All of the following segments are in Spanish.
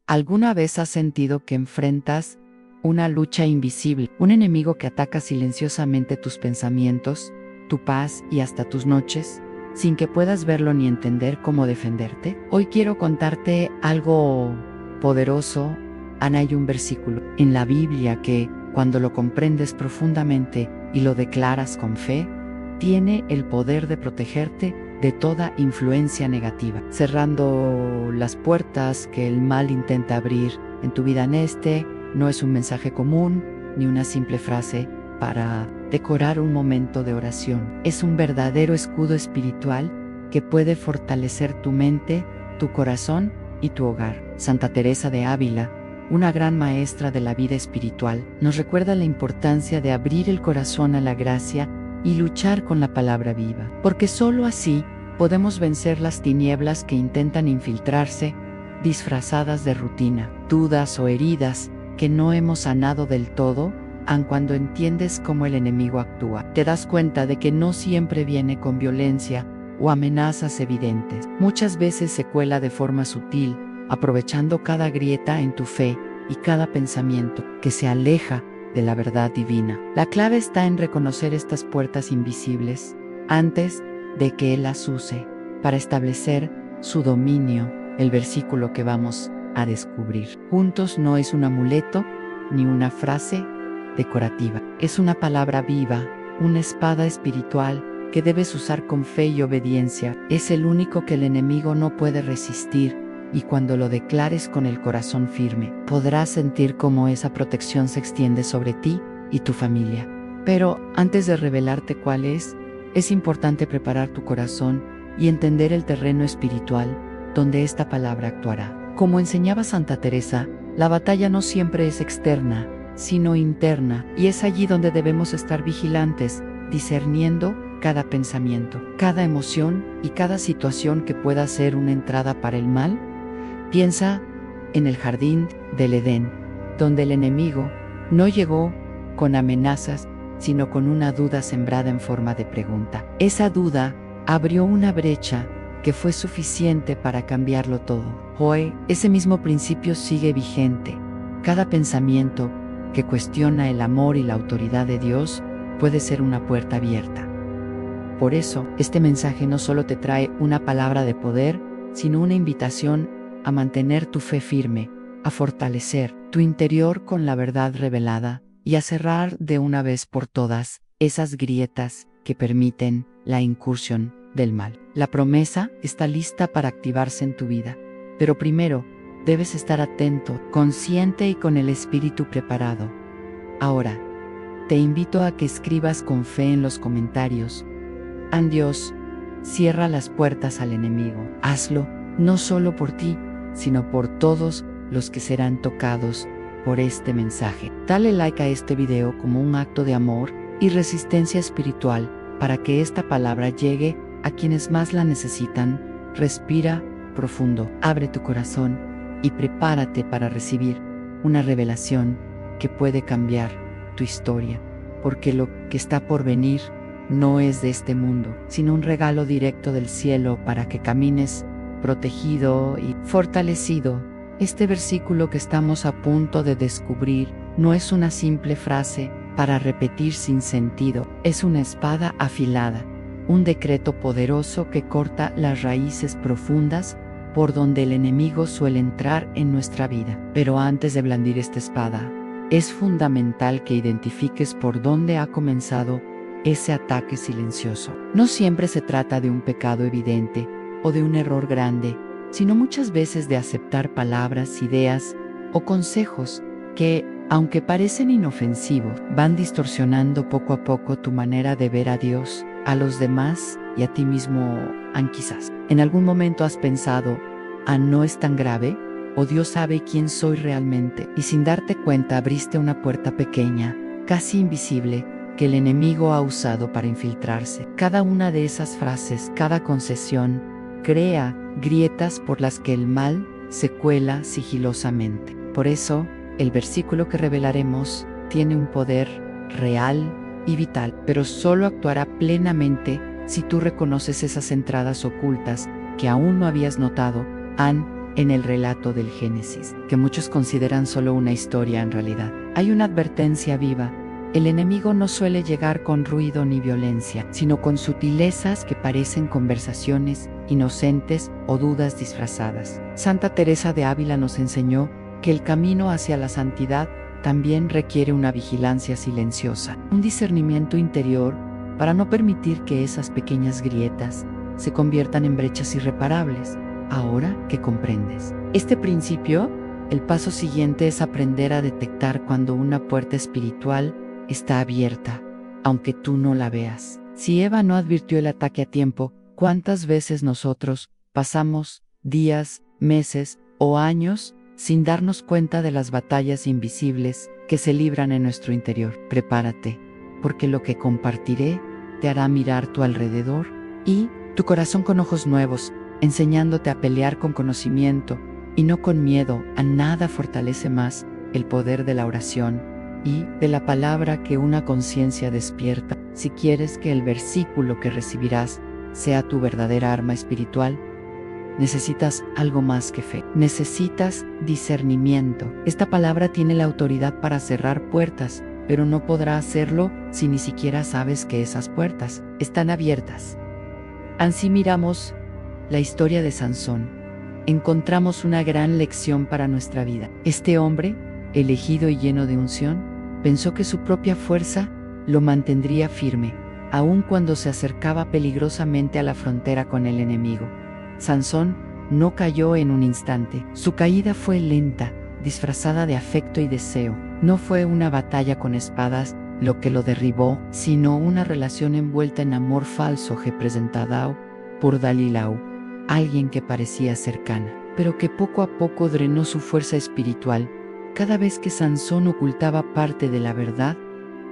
¿Alguna vez has sentido que enfrentas una lucha invisible, un enemigo que ataca silenciosamente tus pensamientos, tu paz y hasta tus noches, sin que puedas verlo ni entender cómo defenderte? Hoy quiero contarte algo poderoso. Hay un versículo en la Biblia que, cuando lo comprendes profundamente y lo declaras con fe, tiene el poder de protegerte de toda influencia negativa, cerrando las puertas que el mal intenta abrir en tu vida. No es un mensaje común ni una simple frase para decorar un momento de oración. Es un verdadero escudo espiritual que puede fortalecer tu mente, tu corazón y tu hogar. Santa Teresa de Ávila, una gran maestra de la vida espiritual, nos recuerda la importancia de abrir el corazón a la gracia y luchar con la palabra viva, porque solo así podemos vencer las tinieblas que intentan infiltrarse, disfrazadas de rutina, dudas o heridas que no hemos sanado del todo. Aun cuando entiendes cómo el enemigo actúa, te das cuenta de que no siempre viene con violencia o amenazas evidentes. Muchas veces se cuela de forma sutil, aprovechando cada grieta en tu fe y cada pensamiento que se aleja de la verdad divina. La clave está en reconocer estas puertas invisibles antes de que Él las use para establecer su dominio. El versículo que vamos a descubrir juntos no es un amuleto ni una frase decorativa. Es una palabra viva, una espada espiritual que debes usar con fe y obediencia. Es el único que el enemigo no puede resistir, y cuando lo declares con el corazón firme, podrás sentir cómo esa protección se extiende sobre ti y tu familia. Pero antes de revelarte cuál es importante preparar tu corazón y entender el terreno espiritual donde esta palabra actuará. Como enseñaba Santa Teresa, la batalla no siempre es externa, sino interna, y es allí donde debemos estar vigilantes, discerniendo cada pensamiento, cada emoción y cada situación que pueda ser una entrada para el mal. Piensa en el jardín del Edén, donde el enemigo no llegó con amenazas, sino con una duda sembrada en forma de pregunta. Esa duda abrió una brecha que fue suficiente para cambiarlo todo. Hoy, ese mismo principio sigue vigente. Cada pensamiento que cuestiona el amor y la autoridad de Dios puede ser una puerta abierta. Por eso, este mensaje no solo te trae una palabra de poder, sino una invitación a mantener tu fe firme, a fortalecer tu interior con la verdad revelada y a cerrar de una vez por todas esas grietas que permiten la incursión del mal. La promesa está lista para activarse en tu vida, pero primero debes estar atento, consciente y con el espíritu preparado. Ahora, te invito a que escribas con fe en los comentarios: Dios cierra las puertas al enemigo. Hazlo no solo por ti, sino por todos los que serán tocados por este mensaje. Dale like a este video como un acto de amor y resistencia espiritual para que esta palabra llegue a quienes más la necesitan. Respira profundo, abre tu corazón y prepárate para recibir una revelación que puede cambiar tu historia, porque lo que está por venir no es de este mundo, sino un regalo directo del cielo para que camines protegido y fortalecido. Este versículo que estamos a punto de descubrir no es una simple frase para repetir sin sentido, es una espada afilada, un decreto poderoso que corta las raíces profundas por donde el enemigo suele entrar en nuestra vida. Pero antes de blandir esta espada, es fundamental que identifiques por dónde ha comenzado ese ataque silencioso. No siempre se trata de un pecado evidente o de un error grande, sino muchas veces de aceptar palabras, ideas o consejos que, aunque parecen inofensivos, van distorsionando poco a poco tu manera de ver a Dios, a los demás y a ti mismo. Quizás en algún momento has pensado: no es tan grave, o Dios sabe quién soy realmente, y sin darte cuenta abriste una puerta pequeña, casi invisible, que el enemigo ha usado para infiltrarse. Cada una de esas frases, cada concesión, crea grietas por las que el mal se cuela sigilosamente. Por eso, el versículo que revelaremos tiene un poder real y vital, pero solo actuará plenamente si tú reconoces esas entradas ocultas que aún no habías notado. en el relato del Génesis, que muchos consideran solo una historia en realidad. Hay una advertencia viva. El enemigo no suele llegar con ruido ni violencia, sino con sutilezas que parecen conversaciones inocentes o dudas disfrazadas. Santa Teresa de Ávila nos enseñó que el camino hacia la santidad también requiere una vigilancia silenciosa, un discernimiento interior para no permitir que esas pequeñas grietas se conviertan en brechas irreparables, ahora que comprendes. Este principio, el paso siguiente es aprender a detectar cuando una puerta espiritual está abierta, aunque tú no la veas. Si Eva no advirtió el ataque a tiempo, ¿cuántas veces nosotros pasamos días, meses o años sin darnos cuenta de las batallas invisibles que se libran en nuestro interior? Prepárate, porque lo que compartiré te hará mirar tu alrededor y tu corazón con ojos nuevos, enseñándote a pelear con conocimiento y no con miedo. A nada fortalece más el poder de la oración y de la palabra que una conciencia despierta. Si quieres que el versículo que recibirás sea tu verdadera arma espiritual, necesitas algo más que fe. Necesitas discernimiento. Esta palabra tiene la autoridad para cerrar puertas, pero no podrá hacerlo si ni siquiera sabes que esas puertas están abiertas. Así miramos la historia de Sansón. Encontramos una gran lección para nuestra vida. Este hombre, elegido y lleno de unción, pensó que su propia fuerza lo mantendría firme, aun cuando se acercaba peligrosamente a la frontera con el enemigo. Sansón no cayó en un instante. Su caída fue lenta, disfrazada de afecto y deseo. No fue una batalla con espadas lo que lo derribó, sino una relación envuelta en amor falso representado por Dalilau, alguien que parecía cercana, pero que poco a poco drenó su fuerza espiritual. Cada vez que Sansón ocultaba parte de la verdad,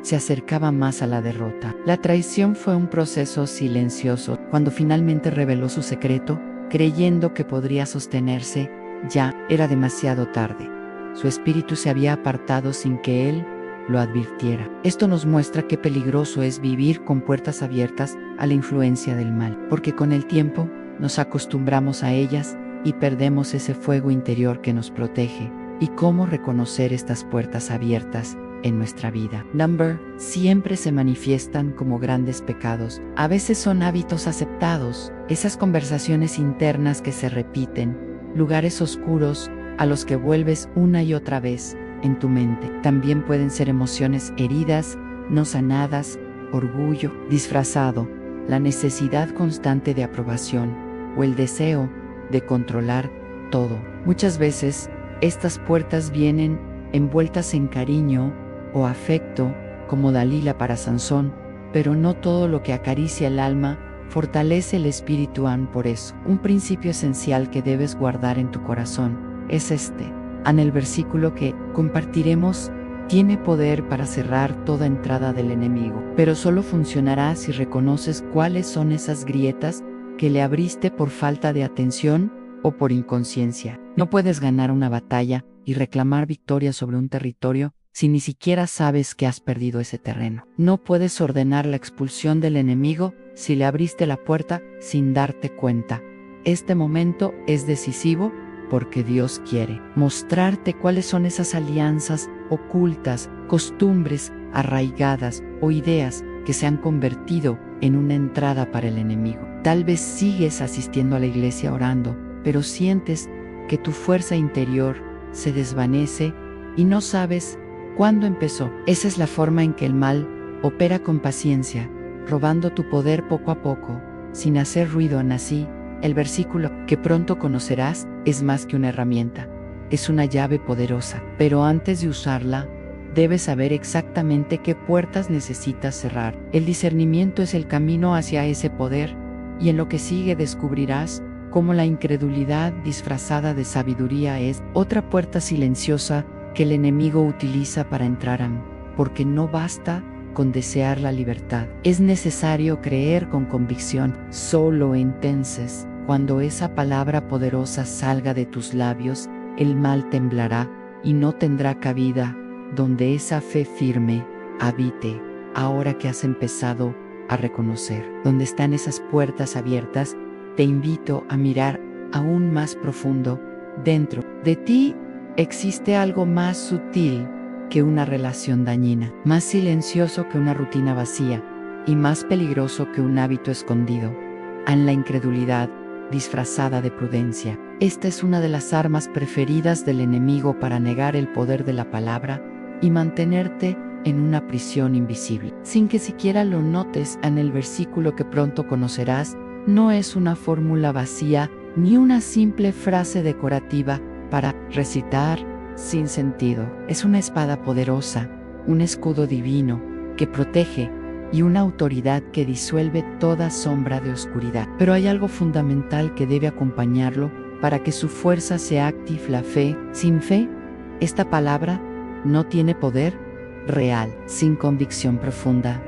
se acercaba más a la derrota. La traición fue un proceso silencioso. Cuando finalmente reveló su secreto, creyendo que podría sostenerse, ya era demasiado tarde. Su espíritu se había apartado sin que él lo advirtiera. Esto nos muestra qué peligroso es vivir con puertas abiertas a la influencia del mal, porque con el tiempo nos acostumbramos a ellas y perdemos ese fuego interior que nos protege. ¿Y cómo reconocer estas puertas abiertas en nuestra vida? Siempre se manifiestan como grandes pecados. A veces son hábitos aceptados, esas conversaciones internas que se repiten, lugares oscuros a los que vuelves una y otra vez en tu mente. También pueden ser emociones heridas, no sanadas, orgullo disfrazado, la necesidad constante de aprobación o el deseo de controlar todo. Muchas veces, estas puertas vienen envueltas en cariño o afecto, como Dalila para Sansón, pero no todo lo que acaricia el alma fortalece el espíritu. Por eso, un principio esencial que debes guardar en tu corazón es este. El versículo que compartiremos tiene poder para cerrar toda entrada del enemigo, pero solo funcionará si reconoces cuáles son esas grietas que le abriste por falta de atención o por inconsciencia. No puedes ganar una batalla y reclamar victoria sobre un territorio si ni siquiera sabes que has perdido ese terreno. No puedes ordenar la expulsión del enemigo si le abriste la puerta sin darte cuenta. Este momento es decisivo porque Dios quiere mostrarte cuáles son esas alianzas ocultas, costumbres arraigadas o ideas que se han convertido en una entrada para el enemigo. Tal vez sigues asistiendo a la iglesia orando, pero sientes que tu fuerza interior se desvanece y no sabes cuándo empezó. Esa es la forma en que el mal opera con paciencia, robando tu poder poco a poco, sin hacer ruido. Así, el versículo que pronto conocerás es más que una herramienta, es una llave poderosa, pero antes de usarla, debes saber exactamente qué puertas necesitas cerrar. El discernimiento es el camino hacia ese poder, y en lo que sigue descubrirás cómo la incredulidad disfrazada de sabiduría es otra puerta silenciosa que el enemigo utiliza para entrar porque no basta con desear la libertad. Es necesario creer con convicción. Solo entonces, cuando esa palabra poderosa salga de tus labios, el mal temblará y no tendrá cabida donde esa fe firme habite. Ahora que has empezado a reconocer dónde están esas puertas abiertas, te invito a mirar aún más profundo Dentro de ti existe algo más sutil que una relación dañina, más silencioso que una rutina vacía y más peligroso que un hábito escondido, en la incredulidad disfrazada de prudencia. Esta es una de las armas preferidas del enemigo para negar el poder de la palabra y mantenerte en una prisión invisible. Sin que siquiera lo notes, en el versículo que pronto conocerás, no es una fórmula vacía ni una simple frase decorativa para recitar sin sentido. Es una espada poderosa, un escudo divino que protege y una autoridad que disuelve toda sombra de oscuridad. Pero hay algo fundamental que debe acompañarlo para que su fuerza sea activa: la fe. Sin fe, esta palabra no tiene poder real. Sin convicción profunda,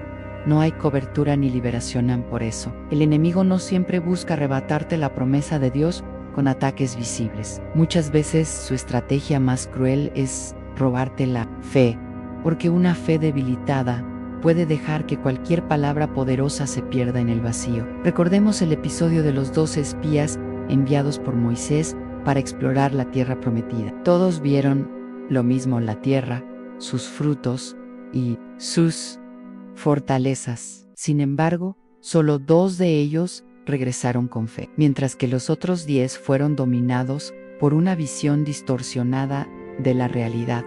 no hay cobertura ni liberación. Por eso, el enemigo no siempre busca arrebatarte la promesa de Dios con ataques visibles. Muchas veces su estrategia más cruel es robarte la fe, porque una fe debilitada puede dejar que cualquier palabra poderosa se pierda en el vacío. Recordemos el episodio de los 12 espías enviados por Moisés para explorar la tierra prometida. Todos vieron lo mismo: la tierra, sus frutos y sus fortalezas. Sin embargo, solo 2 de ellos regresaron con fe, mientras que los otros 10 fueron dominados por una visión distorsionada de la realidad.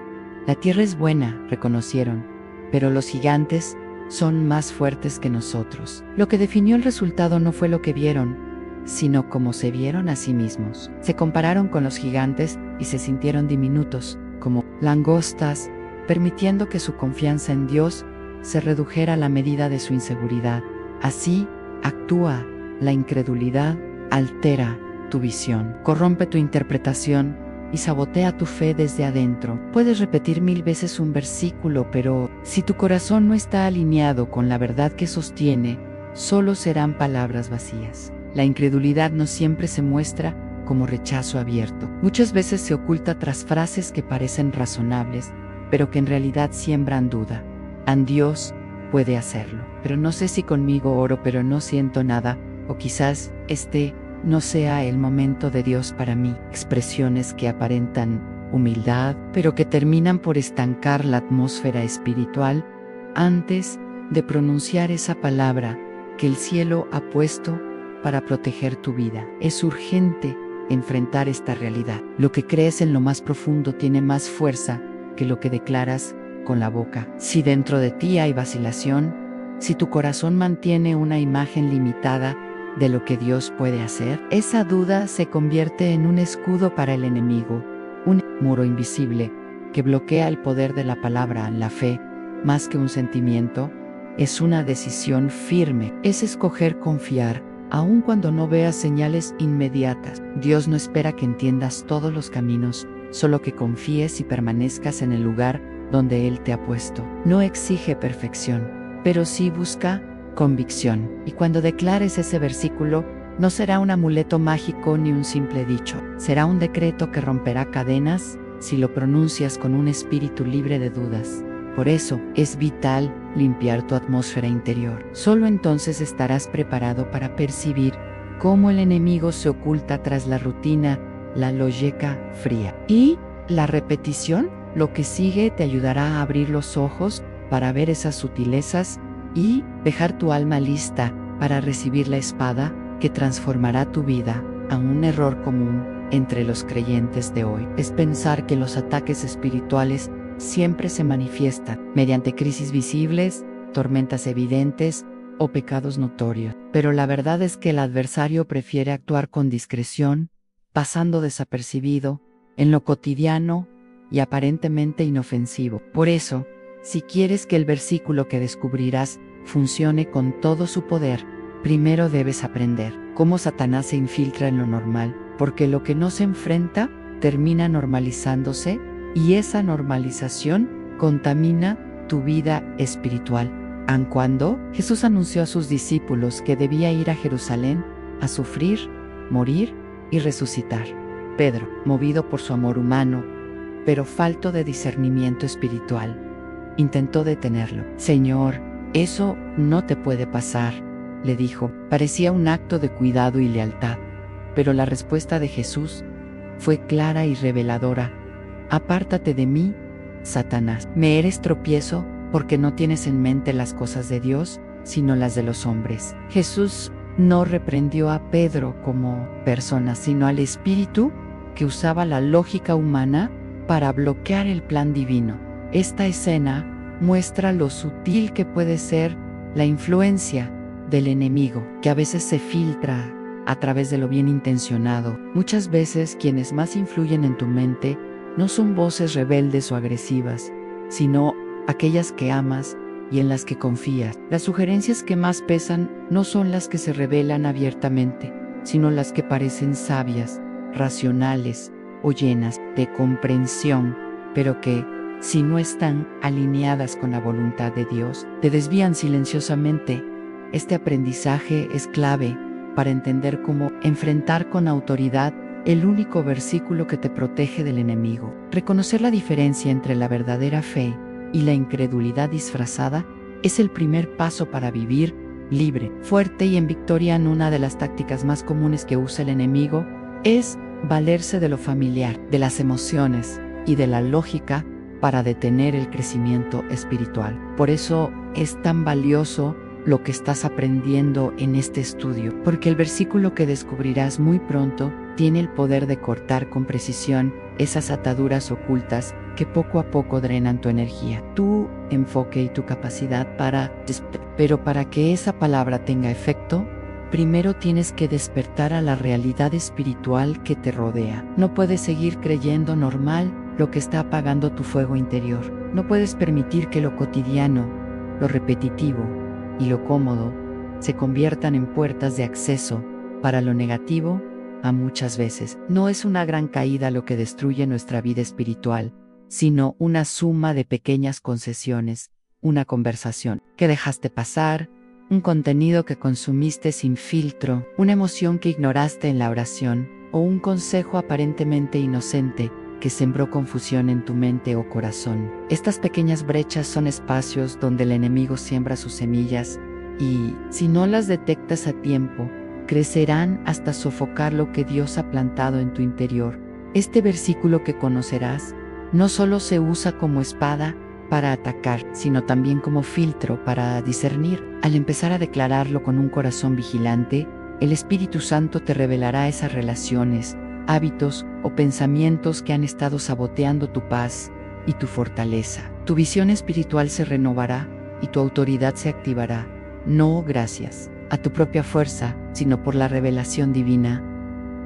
La tierra es buena, reconocieron, pero los gigantes son más fuertes que nosotros. Lo que definió el resultado no fue lo que vieron, sino cómo se vieron a sí mismos. Se compararon con los gigantes y se sintieron diminutos, como langostas, permitiendo que su confianza en Dios se redujera a la medida de su inseguridad. Así actúa la incredulidad: altera tu visión, corrompe tu interpretación y sabotea tu fe desde adentro. Puedes repetir 1000 veces un versículo, pero si tu corazón no está alineado con la verdad que sostiene, solo serán palabras vacías. La incredulidad no siempre se muestra como rechazo abierto. Muchas veces se oculta tras frases que parecen razonables, pero que en realidad siembran duda. Dios puede hacerlo, pero no sé si conmigo oro pero no siento nada, o quizás este no sea el momento de Dios para mí. Expresiones que aparentan humildad, pero que terminan por estancar la atmósfera espiritual antes de pronunciar esa palabra que el cielo ha puesto para proteger tu vida. Es urgente enfrentar esta realidad. Lo que crees en lo más profundo tiene más fuerza que lo que declaras con la boca. Si dentro de ti hay vacilación, si tu corazón mantiene una imagen limitada de lo que Dios puede hacer, esa duda se convierte en un escudo para el enemigo, un muro invisible que bloquea el poder de la palabra. La fe, más que un sentimiento, es una decisión firme. Es escoger confiar, aun cuando no veas señales inmediatas. Dios no espera que entiendas todos los caminos, solo que confíes y permanezcas en el lugar donde Él te ha puesto. No exige perfección, pero sí busca convicción. Y cuando declares ese versículo, no será un amuleto mágico ni un simple dicho. Será un decreto que romperá cadenas si lo pronuncias con un espíritu libre de dudas. Por eso, es vital limpiar tu atmósfera interior. Solo entonces estarás preparado para percibir cómo el enemigo se oculta tras la rutina, la lógica fría. Y la repetición, lo que sigue, te ayudará a abrir los ojos para ver esas sutilezas y dejar tu alma lista para recibir la espada que transformará tu vida. A un error común entre los creyentes de hoy es pensar que los ataques espirituales siempre se manifiestan mediante crisis visibles, tormentas evidentes o pecados notorios. Pero la verdad es que el adversario prefiere actuar con discreción, pasando desapercibido, en lo cotidiano y aparentemente inofensivo. Por eso, si quieres que el versículo que descubrirás funcione con todo su poder, primero debes aprender cómo Satanás se infiltra en lo normal, porque lo que no se enfrenta termina normalizándose, y esa normalización contamina tu vida espiritual. Aun cuando Jesús anunció a sus discípulos que debía ir a Jerusalén a sufrir, morir y resucitar, Pedro, movido por su amor humano, pero falto de discernimiento espiritual, intentó detenerlo. «Señor, eso no te puede pasar», le dijo. Parecía un acto de cuidado y lealtad, pero la respuesta de Jesús fue clara y reveladora. Apártate de mí, Satanás. Me eres tropiezo porque no tienes en mente las cosas de Dios, sino las de los hombres. Jesús no reprendió a Pedro como persona, sino al espíritu que usaba la lógica humana para bloquear el plan divino. Esta escena muestra lo sutil que puede ser la influencia del enemigo, que a veces se filtra a través de lo bien intencionado. Muchas veces quienes más influyen en tu mente no son voces rebeldes o agresivas, sino aquellas que amas y en las que confías. Las sugerencias que más pesan no son las que se revelan abiertamente, sino las que parecen sabias, racionales o llenas de comprensión, pero que, si no están alineadas con la voluntad de Dios, te desvían silenciosamente. Este aprendizaje es clave para entender cómo enfrentar con autoridad el único versículo que te protege del enemigo. Reconocer la diferencia entre la verdadera fe y la incredulidad disfrazada es el primer paso para vivir libre, fuerte y en victoria. Una de las tácticas más comunes que usa el enemigo es valerse de lo familiar, de las emociones y de la lógica para detener el crecimiento espiritual. Por eso es tan valioso lo que estás aprendiendo en este estudio, porque el versículo que descubrirás muy pronto tiene el poder de cortar con precisión esas ataduras ocultas que poco a poco drenan tu energía, tu enfoque y tu capacidad pero para que esa palabra tenga efecto, primero tienes que despertar a la realidad espiritual que te rodea. No puedes seguir creyendo normal lo que está apagando tu fuego interior. No puedes permitir que lo cotidiano, lo repetitivo y lo cómodo se conviertan en puertas de acceso para lo negativo. A muchas veces no es una gran caída lo que destruye nuestra vida espiritual, sino una suma de pequeñas concesiones, una conversación que dejaste pasar, un contenido que consumiste sin filtro, una emoción que ignoraste en la oración, o un consejo aparentemente inocente que sembró confusión en tu mente o corazón. Estas pequeñas brechas son espacios donde el enemigo siembra sus semillas y, si no las detectas a tiempo, crecerán hasta sofocar lo que Dios ha plantado en tu interior. Este versículo que conocerás no solo se usa como espada para atacar, sino también como filtro para discernir. Al empezar a declararlo con un corazón vigilante, el Espíritu Santo te revelará esas relaciones, hábitos o pensamientos que han estado saboteando tu paz y tu fortaleza. Tu visión espiritual se renovará y tu autoridad se activará, no gracias a tu propia fuerza, sino por la revelación divina.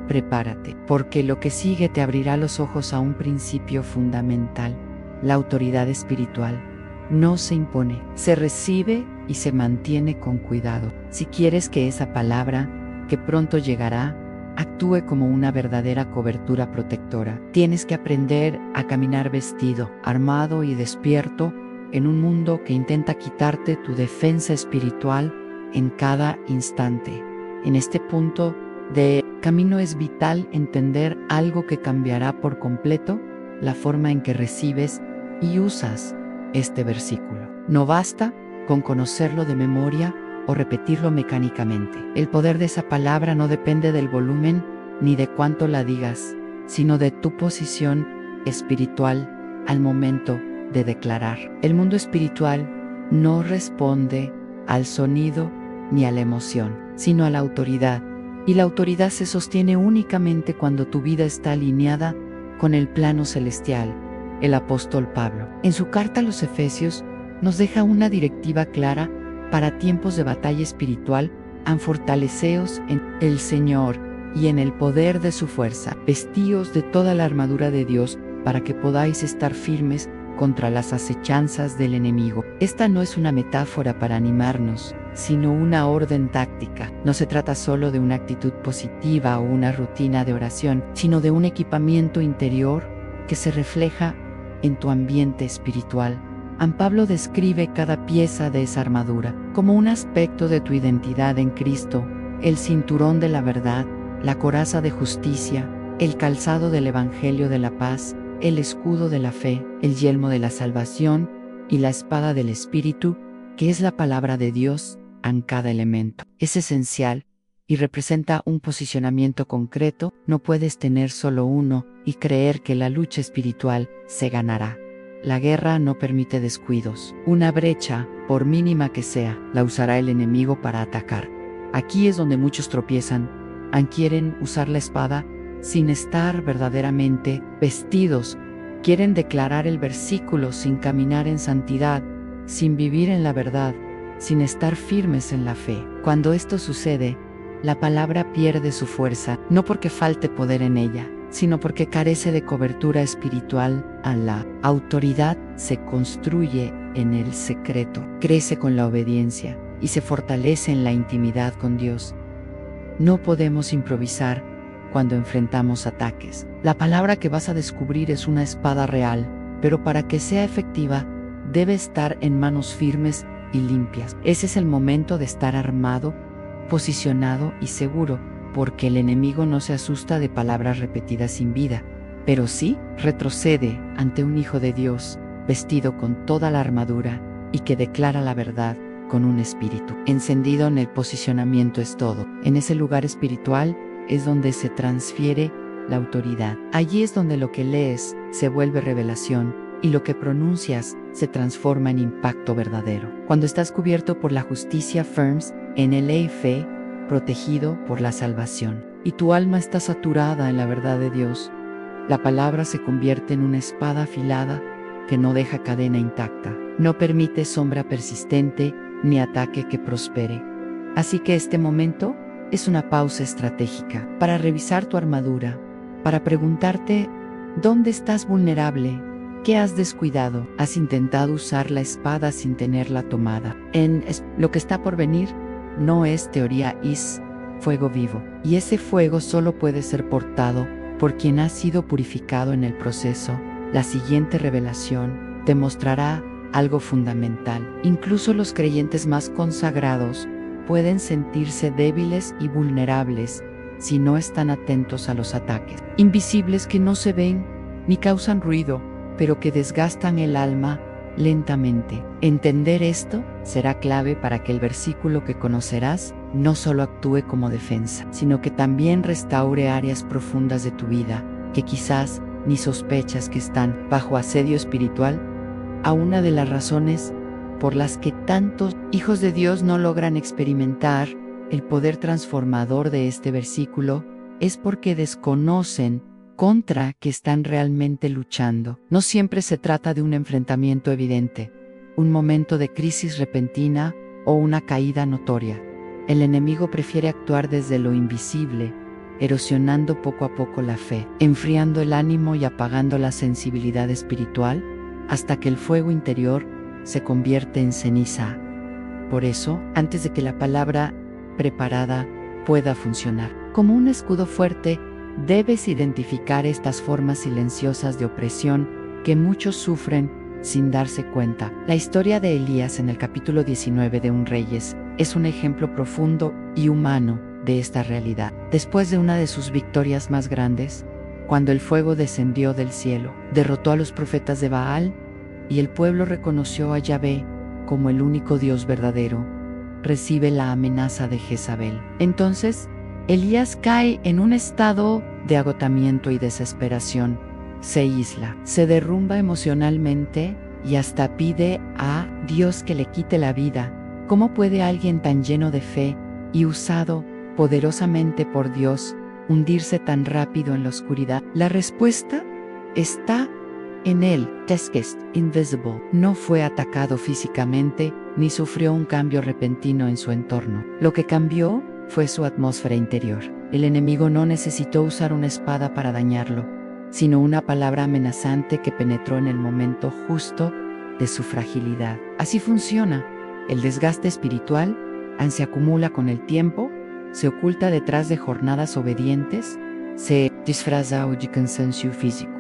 Prepárate, porque lo que sigue te abrirá los ojos a un principio fundamental. La autoridad espiritual no se impone, se recibe y se mantiene con cuidado. Si quieres que esa palabra, que pronto llegará, actúe como una verdadera cobertura protectora, tienes que aprender a caminar vestido, armado y despierto en un mundo que intenta quitarte tu defensa espiritual en cada instante. En este punto de camino es vital entender algo que cambiará por completo la forma en que recibes y usas este versículo. No basta con conocerlo de memoria o repetirlo mecánicamente. El poder de esa palabra no depende del volumen ni de cuánto la digas, sino de tu posición espiritual al momento de declarar. El mundo espiritual no responde al sonido ni a la emoción, sino a la autoridad. Y la autoridad se sostiene únicamente cuando tu vida está alineada con el plano celestial. El apóstol Pablo, en su carta a los Efesios, nos deja una directiva clara para tiempos de batalla espiritual: fortaleceos en el Señor y en el poder de su fuerza. Vestíos de toda la armadura de Dios para que podáis estar firmes contra las acechanzas del enemigo. Esta no es una metáfora para animarnos, sino una orden táctica. No se trata solo de una actitud positiva o una rutina de oración, sino de un equipamiento interior que se refleja en tu ambiente espiritual. Pablo describe cada pieza de esa armadura como un aspecto de tu identidad en Cristo: el cinturón de la verdad, la coraza de justicia, el calzado del Evangelio de la paz, el escudo de la fe, el yelmo de la salvación y la espada del Espíritu, que es la palabra de Dios, en cada elemento. Es esencial y representa un posicionamiento concreto. No puedes tener solo uno y creer que la lucha espiritual se ganará. La guerra no permite descuidos. Una brecha, por mínima que sea, la usará el enemigo para atacar. Aquí es donde muchos tropiezan. Quieren usar la espada sin estar verdaderamente vestidos. Quieren declarar el versículo sin caminar en santidad, sin vivir en la verdad, sin estar firmes en la fe. Cuando esto sucede, la palabra pierde su fuerza, no porque falte poder en ella, sino porque carece de cobertura espiritual. La autoridad se construye en el secreto, crece con la obediencia y se fortalece en la intimidad con Dios. No podemos improvisar cuando enfrentamos ataques. La palabra que vas a descubrir es una espada real, pero para que sea efectiva, debe estar en manos firmes y limpias. Ese es el momento de estar armado, posicionado y seguro, porque el enemigo no se asusta de palabras repetidas sin vida, pero sí retrocede ante un hijo de Dios, vestido con toda la armadura y que declara la verdad con un espíritu encendido. En el posicionamiento es todo. En ese lugar espiritual es donde se transfiere la autoridad. Allí es donde lo que lees se vuelve revelación y lo que pronuncias se transforma en impacto verdadero. Cuando estás cubierto por la justicia firmes en el fe, protegido por la salvación, y tu alma está saturada en la verdad de Dios, la palabra se convierte en una espada afilada que no deja cadena intacta, no permite sombra persistente ni ataque que prospere. Así que este momento es una pausa estratégica para revisar tu armadura, para preguntarte ¿dónde estás vulnerable? ¿Qué has descuidado? ¿Has intentado usar la espada sin tenerla tomada? Lo que está por venir no es teoría, es fuego vivo. Y ese fuego solo puede ser portado por quien ha sido purificado en el proceso. La siguiente revelación te mostrará algo fundamental. Incluso los creyentes más consagrados pueden sentirse débiles y vulnerables si no están atentos a los ataques invisibles que no se ven ni causan ruido, pero que desgastan el alma lentamente. Entender esto será clave para que el versículo que conocerás no solo actúe como defensa, sino que también restaure áreas profundas de tu vida que quizás ni sospechas que están bajo asedio espiritual. A una de las razones por las que tantos hijos de Dios no logran experimentar el poder transformador de este versículo es porque desconocen contra que están realmente luchando. No siempre se trata de un enfrentamiento evidente, un momento de crisis repentina o una caída notoria. El enemigo prefiere actuar desde lo invisible, erosionando poco a poco la fe, enfriando el ánimo y apagando la sensibilidad espiritual, hasta que el fuego interior se convierte en ceniza. Por eso, antes de que la palabra preparada pueda funcionar como un escudo fuerte, debes identificar estas formas silenciosas de opresión que muchos sufren sin darse cuenta. La historia de Elías en el capítulo 19 de Un Reyes es un ejemplo profundo y humano de esta realidad. Después de una de sus victorias más grandes, cuando el fuego descendió del cielo, derrotó a los profetas de Baal y el pueblo reconoció a Yahvé como el único Dios verdadero, recibe la amenaza de Jezabel. Entonces, Elías cae en un estado de agotamiento y desesperación. Se aísla, se derrumba emocionalmente y hasta pide a Dios que le quite la vida. ¿Cómo puede alguien tan lleno de fe y usado poderosamente por Dios hundirse tan rápido en la oscuridad? La respuesta está en él. Teskest invisible. No fue atacado físicamente ni sufrió un cambio repentino en su entorno. Lo que cambió fue su atmósfera interior. El enemigo no necesitó usar una espada para dañarlo, sino una palabra amenazante que penetró en el momento justo de su fragilidad. Así funciona. El desgaste espiritual se acumula con el tiempo, se oculta detrás de jornadas obedientes, se disfraza de cansancio físico.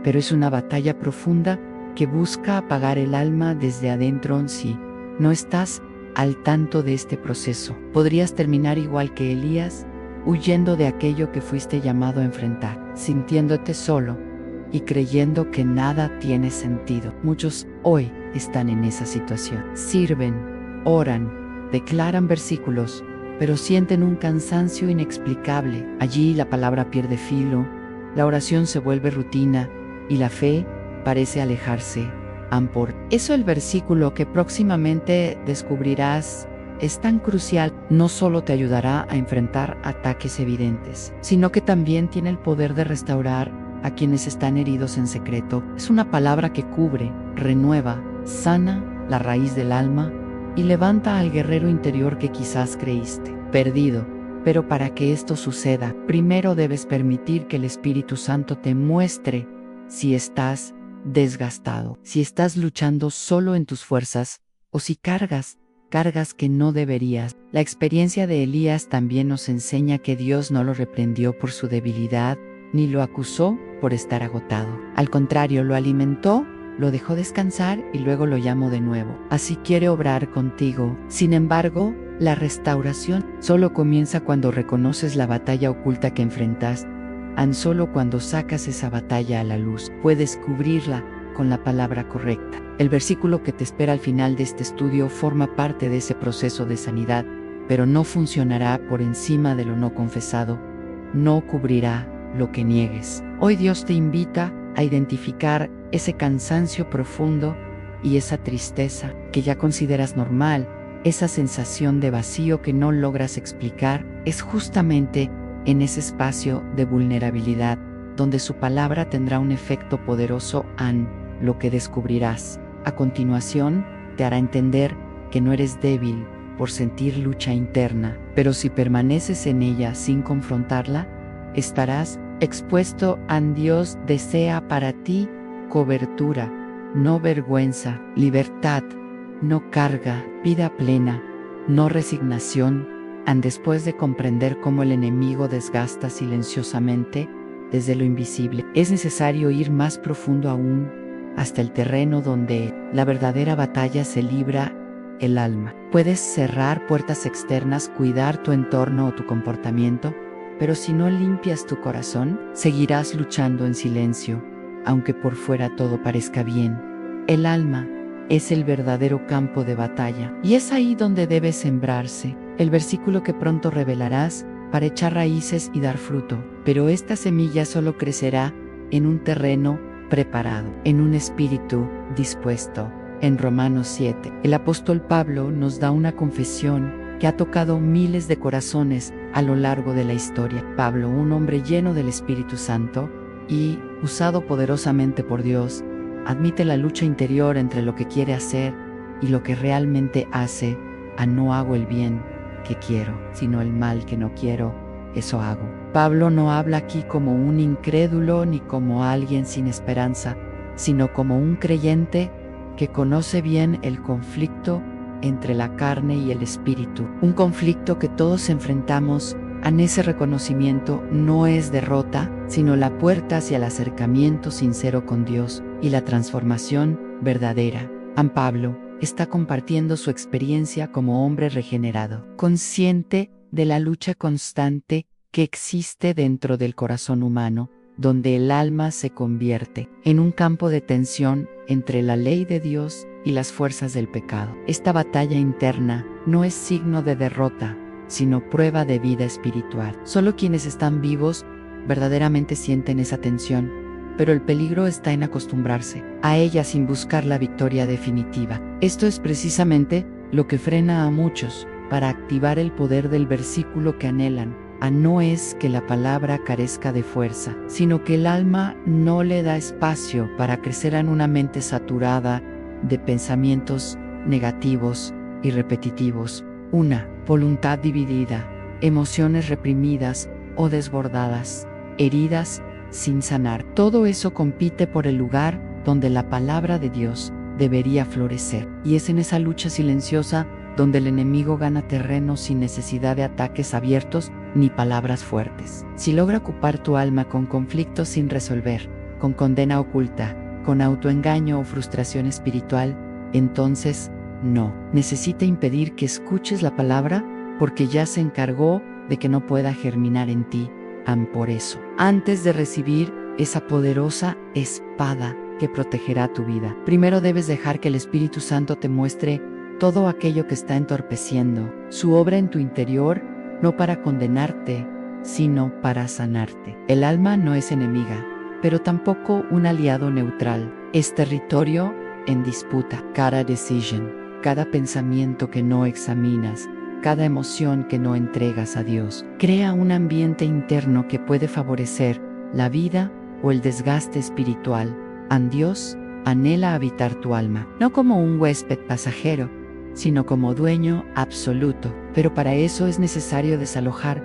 Pero es una batalla profunda que busca apagar el alma desde adentro. Si no estás al tanto de este proceso, podrías terminar igual que Elías, huyendo de aquello que fuiste llamado a enfrentar, sintiéndote solo y creyendo que nada tiene sentido. Muchos hoy están en esa situación. Sirven, oran, declaran versículos, pero sienten un cansancio inexplicable. Allí la palabra pierde filo, la oración se vuelve rutina y la fe parece alejarse. Por eso el versículo que próximamente descubrirás es tan crucial. No solo te ayudará a enfrentar ataques evidentes, sino que también tiene el poder de restaurar a quienes están heridos en secreto. Es una palabra que cubre, renueva, sana la raíz del alma y levanta al guerrero interior que quizás creíste perdido. Pero para que esto suceda, primero debes permitir que el Espíritu Santo te muestre si estás desgastado, si estás luchando solo en tus fuerzas o si cargas que no deberías. La experiencia de Elías también nos enseña que Dios no lo reprendió por su debilidad, ni lo acusó por estar agotado. Al contrario, lo alimentó, lo dejó descansar y luego lo llamó de nuevo. Así quiere obrar contigo. Sin embargo, la restauración solo comienza cuando reconoces la batalla oculta que enfrentas. Solo cuando sacas esa batalla a la luz, puedes cubrirla con la palabra correcta. El versículo que te espera al final de este estudio forma parte de ese proceso de sanidad, pero no funcionará por encima de lo no confesado. No cubrirá lo que niegues. Hoy Dios te invita a identificar ese cansancio profundo y esa tristeza que ya consideras normal, esa sensación de vacío que no logras explicar. Es justamente en ese espacio de vulnerabilidad donde su palabra tendrá un efecto poderoso. Lo que descubrirás a continuación te hará entender que no eres débil por sentir lucha interna, pero si permaneces en ella sin confrontarla, estarás expuesto. Dios desea para ti cobertura, no vergüenza, libertad, no carga, vida plena, no resignación. Después de comprender cómo el enemigo desgasta silenciosamente desde lo invisible, es necesario ir más profundo aún, hasta el terreno donde la verdadera batalla se libra, el alma. Puedes cerrar puertas externas, cuidar tu entorno o tu comportamiento, pero si no limpias tu corazón, seguirás luchando en silencio, aunque por fuera todo parezca bien. El alma es el verdadero campo de batalla, y es ahí donde debe sembrarse el versículo que pronto revelarás para echar raíces y dar fruto. Pero esta semilla solo crecerá en un terreno preparado, en un espíritu dispuesto. En Romanos 7, el apóstol Pablo nos da una confesión que ha tocado miles de corazones a lo largo de la historia. Pablo, un hombre lleno del Espíritu Santo y usado poderosamente por Dios, admite la lucha interior entre lo que quiere hacer y lo que realmente hace. No hago el bien que quiero, sino el mal que no quiero, eso hago. Pablo no habla aquí como un incrédulo ni como alguien sin esperanza, sino como un creyente que conoce bien el conflicto entre la carne y el espíritu. Un conflicto que todos enfrentamos. Ese reconocimiento no es derrota, sino la puerta hacia el acercamiento sincero con Dios y la transformación verdadera. Pablo está compartiendo su experiencia como hombre regenerado, consciente de la lucha constante que existe dentro del corazón humano, donde el alma se convierte en un campo de tensión entre la ley de Dios y las fuerzas del pecado. Esta batalla interna no es signo de derrota, sino prueba de vida espiritual. Solo quienes están vivos verdaderamente sienten esa tensión, pero el peligro está en acostumbrarse a ella sin buscar la victoria definitiva. Esto es precisamente lo que frena a muchos para activar el poder del versículo que anhelan. No es que la palabra carezca de fuerza, sino que el alma no le da espacio para crecer en una mente saturada de pensamientos negativos y repetitivos, una voluntad dividida, emociones reprimidas o desbordadas, heridas sin sanar. Todo eso compite por el lugar donde la palabra de Dios debería florecer. Y es en esa lucha silenciosa donde el enemigo gana terreno sin necesidad de ataques abiertos ni palabras fuertes. Si logra ocupar tu alma con conflictos sin resolver, con condena oculta, con autoengaño o frustración espiritual, entonces no. Necesita impedir que escuches la palabra porque ya se encargó de que no pueda germinar en ti. Por eso, antes de recibir esa poderosa espada que protegerá tu vida, primero debes dejar que el Espíritu Santo te muestre todo aquello que está entorpeciendo su obra en tu interior no para condenarte, sino para sanarte. El alma no es enemiga, pero tampoco un aliado neutral. Es territorio en disputa. Cada decisión, cada pensamiento que no examinas, cada emoción que no entregas a Dios, crea un ambiente interno que puede favorecer la vida o el desgaste espiritual. Dios anhela habitar tu alma, no como un huésped pasajero, sino como dueño absoluto. Pero para eso es necesario desalojar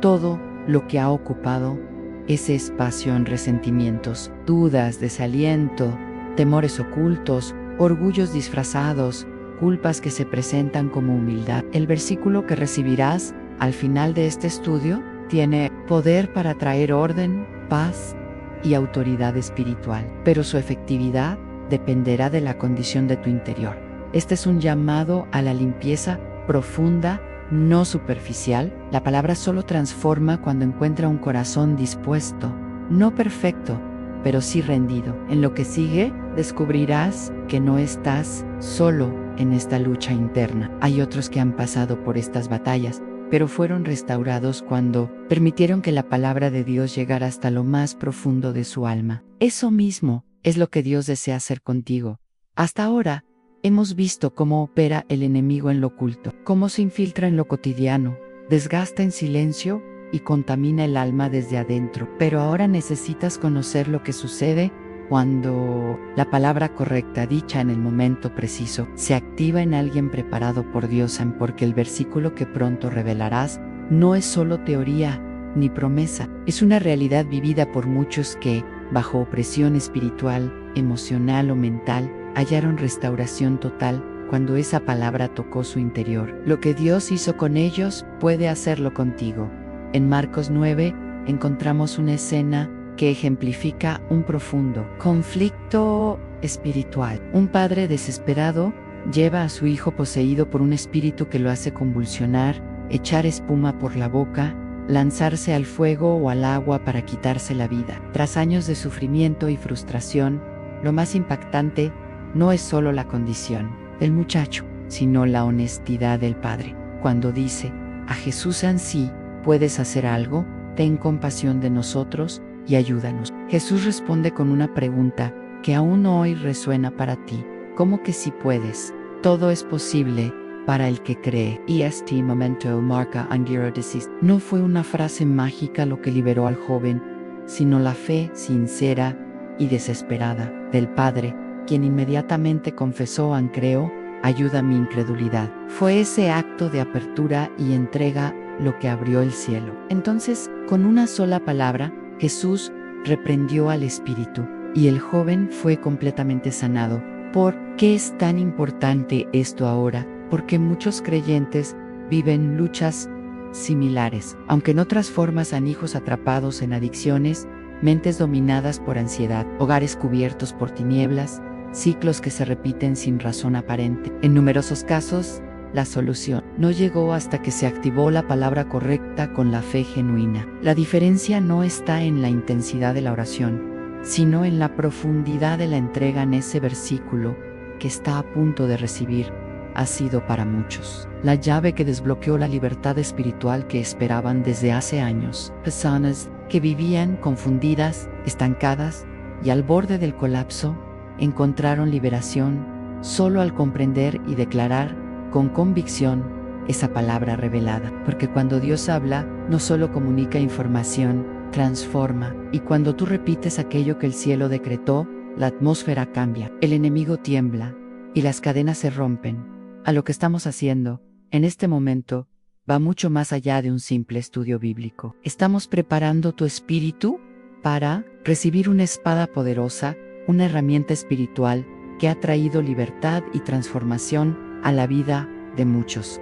todo lo que ha ocupado ese espacio en resentimientos, dudas, desaliento, temores ocultos, orgullos disfrazados, culpas que se presentan como humildad. El versículo que recibirás al final de este estudio tiene poder para traer orden, paz y autoridad espiritual, pero su efectividad dependerá de la condición de tu interior. Este es un llamado a la limpieza profunda, no superficial. La palabra solo transforma cuando encuentra un corazón dispuesto, no perfecto, pero sí rendido. En lo que sigue, descubrirás que no estás solo en esta lucha interna. Hay otros que han pasado por estas batallas, pero fueron restaurados cuando permitieron que la palabra de Dios llegara hasta lo más profundo de su alma. Eso mismo es lo que Dios desea hacer contigo. Hasta ahora, hemos visto cómo opera el enemigo en lo oculto, cómo se infiltra en lo cotidiano, desgasta en silencio y contamina el alma desde adentro. Pero ahora necesitas conocer lo que sucede cuando la palabra correcta, dicha en el momento preciso, se activa en alguien preparado por Dios, porque el versículo que pronto revelarás no es solo teoría ni promesa, es una realidad vivida por muchos que, bajo opresión espiritual, emocional o mental, hallaron restauración total cuando esa palabra tocó su interior. Lo que Dios hizo con ellos puede hacerlo contigo. En Marcos 9 encontramos una escena que ejemplifica un profundo conflicto espiritual. Un padre desesperado lleva a su hijo poseído por un espíritu que lo hace convulsionar, echar espuma por la boca, lanzarse al fuego o al agua para quitarse la vida. Tras años de sufrimiento y frustración, lo más impactante no es solo la condición del muchacho, sino la honestidad del padre. Cuando dice, a Jesús ansí, ¿puedes hacer algo? Ten compasión de nosotros y ayúdanos. Jesús responde con una pregunta que aún hoy resuena para ti. ¿Cómo que sí puedes? Todo es posible para el que cree. Este momento marca Angiro Desis. No fue una frase mágica lo que liberó al joven, sino la fe sincera y desesperada del padre, quien inmediatamente confesó: creo, ayuda mi incredulidad. Fue ese acto de apertura y entrega lo que abrió el cielo. Entonces, con una sola palabra, Jesús reprendió al espíritu, y el joven fue completamente sanado. ¿Por qué es tan importante esto ahora? Porque muchos creyentes viven luchas similares, aunque en otras formas: hijos atrapados en adicciones, mentes dominadas por ansiedad, hogares cubiertos por tinieblas, ciclos que se repiten sin razón aparente. En numerosos casos, la solución no llegó hasta que se activó la palabra correcta con la fe genuina. La diferencia no está en la intensidad de la oración, sino en la profundidad de la entrega. En ese versículo que está a punto de recibir, ha sido para muchos la llave que desbloqueó la libertad espiritual que esperaban desde hace años. Personas que vivían confundidas, estancadas y al borde del colapso, encontraron liberación solo al comprender y declarar con convicción esa palabra revelada. Porque cuando Dios habla, no solo comunica información, transforma. Y cuando tú repites aquello que el cielo decretó, la atmósfera cambia, el enemigo tiembla y las cadenas se rompen. A lo que estamos haciendo en este momento va mucho más allá de un simple estudio bíblico. Estamos preparando tu espíritu para recibir una espada poderosa, una herramienta espiritual que ha traído libertad y transformación a la vida de muchos.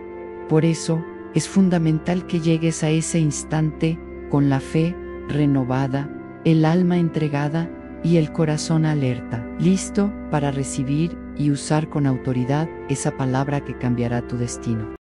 Por eso, es fundamental que llegues a ese instante con la fe renovada, el alma entregada y el corazón alerta, listo para recibir y usar con autoridad esa palabra que cambiará tu destino.